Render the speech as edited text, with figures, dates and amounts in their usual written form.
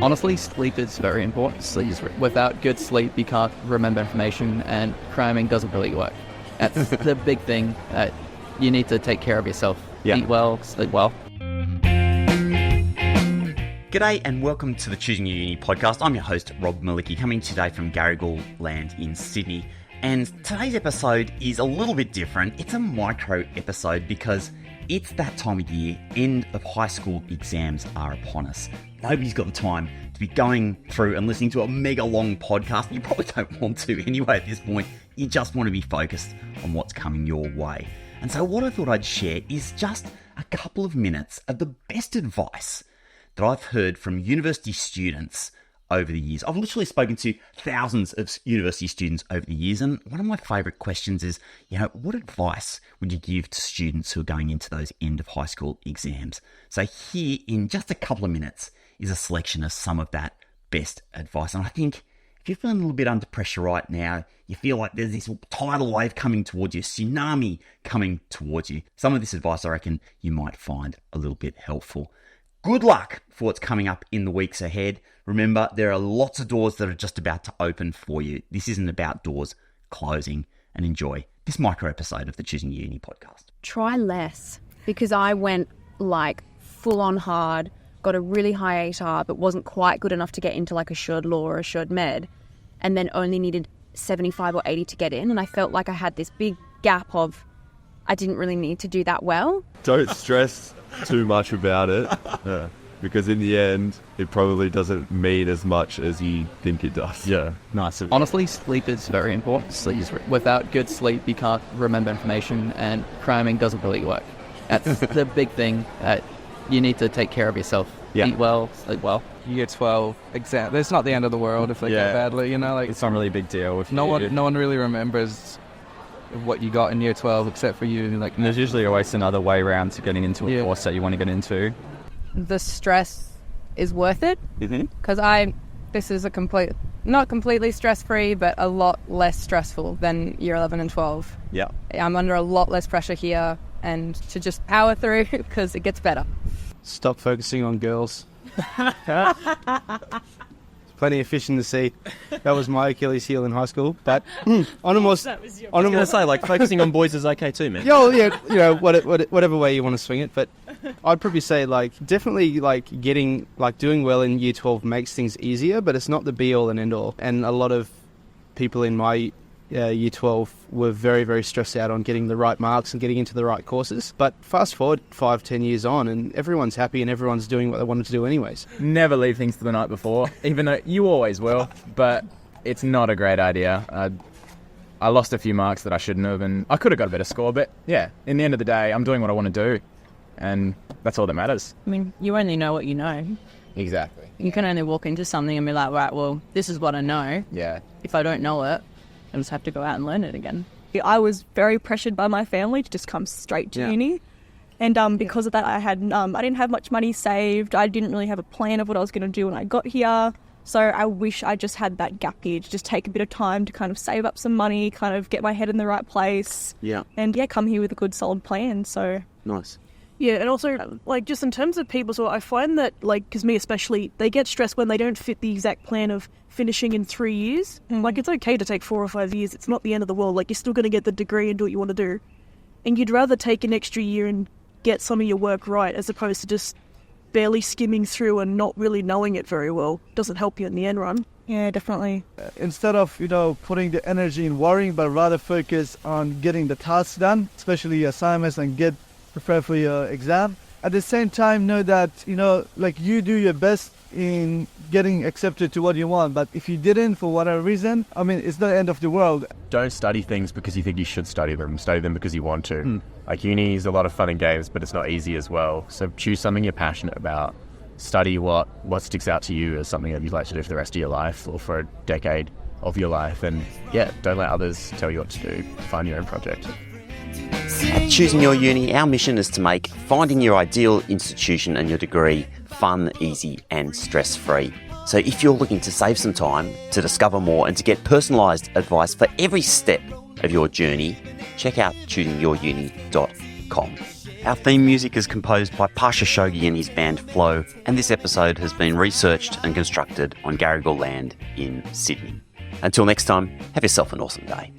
Honestly, sleep is very important. Without good sleep, you can't remember information, and cramming doesn't really work. That's the big thing. You need to take care of yourself. Yeah. Eat well, sleep well. G'day and welcome to the Choosing Your Uni podcast. I'm your host, Rob Malicki, coming today from Garigal Land in Sydney. And today's episode is a little bit different. It's a micro episode because it's that time of year. End of high school exams are upon us. Nobody's got the time to be going through and listening to a mega long podcast. You probably don't want to anyway at this point. You just want to be focused on what's coming your way. And so what I thought I'd share is just a couple of minutes of the best advice that I've heard from university students over the years. I've literally spoken to thousands of university students over the years, and one of my favourite questions is, what advice would you give to students who are going into those end of high school exams? So here, in just a couple of minutes, is a selection of some of that best advice. And I think if you're feeling a little bit under pressure right now, you feel like there's this tidal wave coming towards you, tsunami coming towards you, some of this advice I reckon you might find a little bit helpful. Good luck for what's coming up in the weeks ahead. Remember, there are lots of doors that are just about to open for you. This isn't about doors closing. And enjoy this micro episode of the Choosing Your Uni podcast. Try less, because I went like full on hard, got a really high ATAR, but wasn't quite good enough to get into like a Sherd Law or a Sherd Med, and then only needed 75 or 80 to get in. And I felt like I had this big gap of I didn't really need to do that well. Don't stress too much about it, because in the end, it probably doesn't mean as much as you think it does. Yeah, nice. Honestly, sleep is very important. Without good sleep, you can't remember information, and cramming doesn't really work. That's the big thing. You need to take care of yourself. Yeah. Eat well, sleep well. Year 12 exam. It's not the end of the world if they go badly, It's not really a big deal. No one really remembers what you got in year 12 except for you. And there's usually always another way around to getting into a course that you want to get into. The stress is worth it, because this is not completely stress-free, but a lot less stressful than year 11 and 12. Yeah. I'm under a lot less pressure here, and to just power through because it gets better. Stop focusing on girls. Plenty of fish in the sea. That was my Achilles heel in high school. But on a more, focusing on boys is okay too, man. Whatever way you want to swing it. But I'd probably say definitely doing well in year 12 makes things easier, but it's not the be all and end all. And a lot of people in my year 12 were very, very stressed out on getting the right marks and getting into the right courses. But fast forward 5-10 years on and everyone's happy and everyone's doing what they wanted to do anyways. Never leave things to the night before, even though you always will, but it's not a great idea. I lost a few marks that I shouldn't have, and I could have got a better score, but in the end of the day, I'm doing what I want to do, and that's all that matters. I mean, you only know what you know. Exactly. You can only walk into something and be like, right, well, this is what I know. Yeah. If I don't know it, I just have to go out and learn it again. I was very pressured by my family to just come straight to uni. And because of that, I didn't have much money saved. I didn't really have a plan of what I was going to do when I got here. So I wish I just had that gap year to just take a bit of time to kind of save up some money, kind of get my head in the right place. Yeah. And come here with a good solid plan. So Nice. Yeah, and also, just in terms of people, so I find that, because me especially, they get stressed when they don't fit the exact plan of finishing in 3 years. It's okay to take 4 or 5 years. It's not the end of the world. You're still going to get the degree and do what you want to do. And you'd rather take an extra year and get some of your work right as opposed to just barely skimming through and not really knowing it very well. Doesn't help you in the end run. Yeah, definitely. Instead of, putting the energy in worrying, but rather focus on getting the tasks done, especially your assignments, and get prepared for your exam. At the same time, know that, you do your best in getting accepted to what you want. But if you didn't, for whatever reason, it's not the end of the world. Don't study things because you think you should study them. Study them because you want to. Uni is a lot of fun and games, but it's not easy as well. So choose something you're passionate about. Study what sticks out to you as something that you'd like to do for the rest of your life or for a decade of your life. And don't let others tell you what to do. Find your own project. At Choosing Your Uni, our mission is to make finding your ideal institution and your degree fun, easy and stress-free. So if you're looking to save some time, to discover more and to get personalised advice for every step of your journey, check out choosingyouruni.com. Our theme music is composed by Pasha Shogi and his band Flow, and this episode has been researched and constructed on Garigal land in Sydney. Until next time, have yourself an awesome day.